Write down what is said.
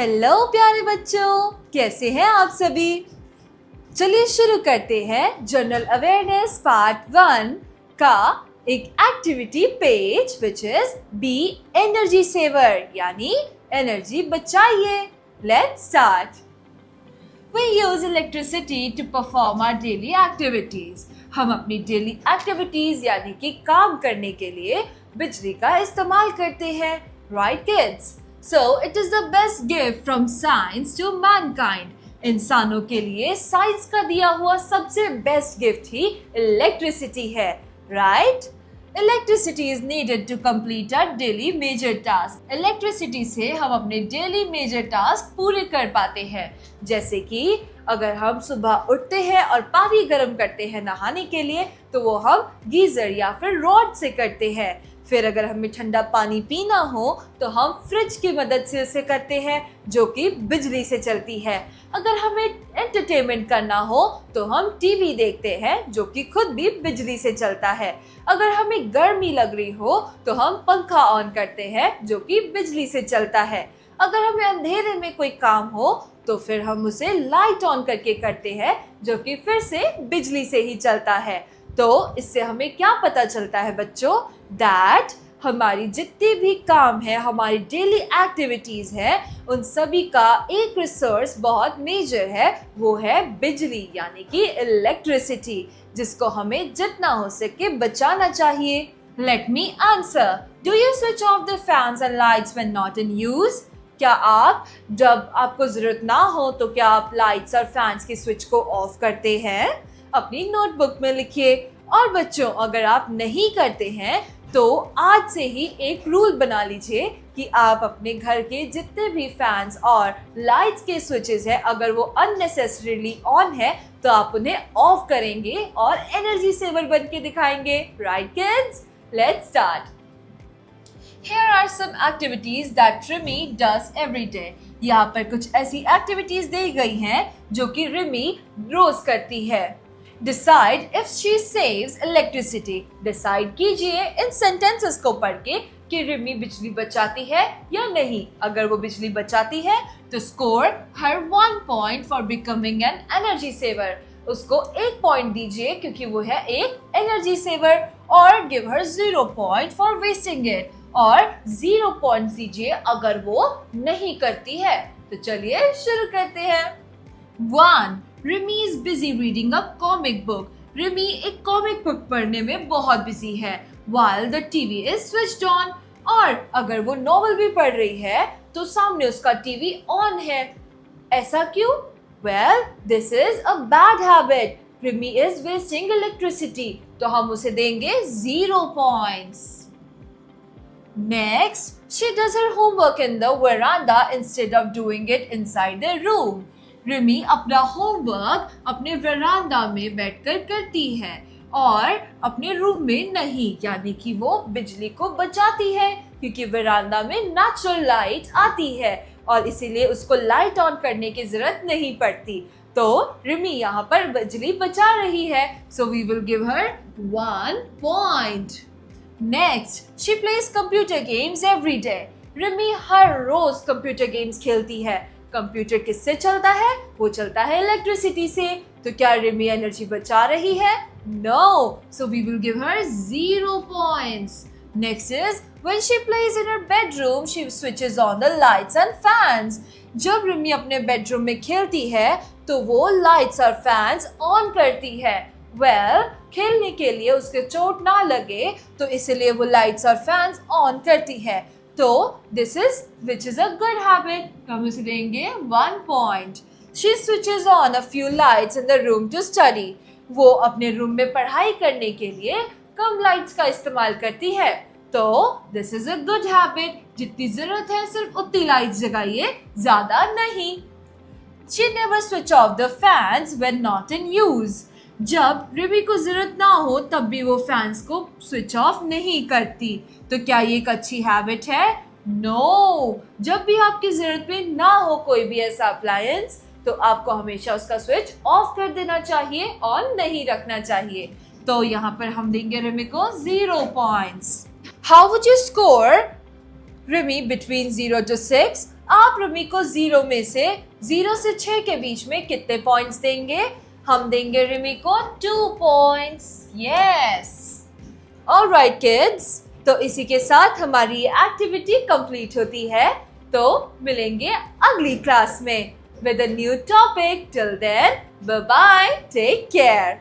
Hello प्यारे बच्चों, कैसे हैं आप सभी। चलिए शुरू करते हैं जनरल अवेयरनेस पार्ट 1 का एक activity page which is be energy saver, यानी एनर्जी बचाइए। Let's start. We use electricity to perform our daily activities. हम अपनी डेली एक्टिविटीज यानी कि काम करने के लिए बिजली का इस्तेमाल करते हैं, right kids? So it is the best gift from science to mankind. इंसानों के लिए साइंस का दिया हुआ सबसे बेस्ट गिफ्ट ही इलेक्ट्रिसिटी है, right? Electricity is needed to complete our daily major task. Electricity से हम अपने डेली मेजर टास्क पूरे कर पाते हैं, जैसे कि अगर हम सुबह उठते हैं और पानी गर्म करते हैं नहाने के लिए तो वो हम गीजर या फिर रॉड से करते हैं। फिर अगर हमें ठंडा पानी पीना हो तो हम फ्रिज की मदद से उसे करते हैं जो कि बिजली से चलती है। अगर हमें एंटरटेनमेंट करना हो तो हम टीवी देखते हैं जो कि खुद भी बिजली से चलता है। अगर हमें गर्मी लग रही हो तो हम पंखा ऑन करते हैं जो कि बिजली से चलता है। अगर हमें अंधेरे में कोई काम हो तो फिर हम उसे लाइट ऑन करके करते हैं जो कि फिर से बिजली से ही चलता है। तो इससे हमें क्या पता चलता है बच्चों, दैट हमारी जितनी भी काम है, हमारी डेली एक्टिविटीज है, उन सभी का एक रिसोर्स बहुत मेजर है, वो है बिजली यानी कि इलेक्ट्रिसिटी, जिसको हमें जितना हो सके बचाना चाहिए। Let me answer, do you switch off the fans and lights when not in use? क्या आप जब आपको जरूरत ना हो तो क्या आप लाइट्स और फैंस के स्विच को ऑफ करते हैं? अपनी नोटबुक में लिखिए। और बच्चों, अगर आप नहीं करते हैं तो आज से ही एक रूल बना लीजिए कि आप अपने घर के जितने भी फैंस और लाइट्स के स्विचेस हैं, अगर वो अननेसेसरीली ऑन है तो आप उन्हें ऑफ करेंगे और एनर्जी सेवर बन के दिखाएंगे, right kids? Let's start. Here are some activities that Rimi does every day. यहाँ पर कुछ ऐसी एक्टिविटीज दी गई हैं जो कि रिमी रोज करती है। Decide if she saves electricity. Decide कीजिए इन sentences को पढ़ के कि रिमी बिजली बचाती है या नहीं। अगर वो बिजली बचाती है तो score her 1 point for becoming an energy saver. उसको 1 पॉइंट दीजिए क्योंकि वो है एक एनर्जी सेवर, और give her 0 point for wasting it. और 0 पॉइंट दीजिए अगर वो नहीं करती है। तो चलिए शुरू करते हैं। 1. Rimi is busy reading a comic book. Rimi एक कॉमिक बुक पढ़ने में बहुत बिजी है while the TV is switched on. और अगर वो नॉवल भी पढ़ रही है तो सामने उसका टीवी ऑन है। ऐसा क्यों? Well, this is a bad habit. Rimi is wasting electricity. तो हम उसे देंगे 0 points. Next, she does her homework in the veranda instead of doing it inside the room. Rimi अपना होमवर्क अपने वरांडा में बैठकर करती है और अपने रूम में नहीं, यानी कि वो बिजली को बचाती है क्योंकि वरांडा में नेचुरल लाइट आती है और इसीलिए उसको लाइट ऑन करने की जरूरत नहीं पड़ती। तो रिमी यहाँ पर बिजली बचा रही है, so we will give her 1 point. Next, she plays computer games every day. Rimi हर रोज कंप्यूटर गेम्स खेलती है। कंप्यूटर किससे चलता है? वो चलता है इलेक्ट्रिसिटी से। तो क्या रिमी एनर्जी बचा रही है? No. So we will give her 0 points. Next is when she plays in her bedroom, she switches on the lights and fans. जब रिमी अपने बेडरूम में खेलती है तो वो लाइट्स और फैंस ऑन करती है। Well, खेलने के लिए उसके चोट ना लगे तो इसलिए वो लाइट्स और फैंस ऑन करती है। तो this is which is a good habit. हम उसे देंगे 1 point. She switches on a few lights in the room to study. वो अपने रूम में पढ़ाई करने के लिए कम लाइट्स का इस्तेमाल करती है। तो this is a good habit. जितनी जरूरत है सिर्फ उतनी लाइट्स जगाइए, ज्यादा नहीं। She never switch off the fans when not in use. जब रिमी को जरूरत ना हो तब भी वो फैंस को स्विच ऑफ नहीं करती। तो क्या ये एक अच्छी हैबिट है? नो। जब भी आपकी जरूरत में ना हो कोई भी ऐसा अप्लायंस तो आपको हमेशा उसका स्विच ऑफ कर देना चाहिए, ऑन नहीं रखना चाहिए। तो यहाँ पर हम देंगे रिमी को 0 points. How would you score Rimi between 0 to 6, आप रिमी को 0 में से 0 से 6 के बीच में कितने पॉइंट्स देंगे? हम देंगे रिमी को 2 पॉइंट्स। यस, ऑलराइट किड्स, तो इसी के साथ हमारी ये एक्टिविटी कंप्लीट होती है। तो मिलेंगे अगली क्लास में with a new topic. Till then, bye bye, take care.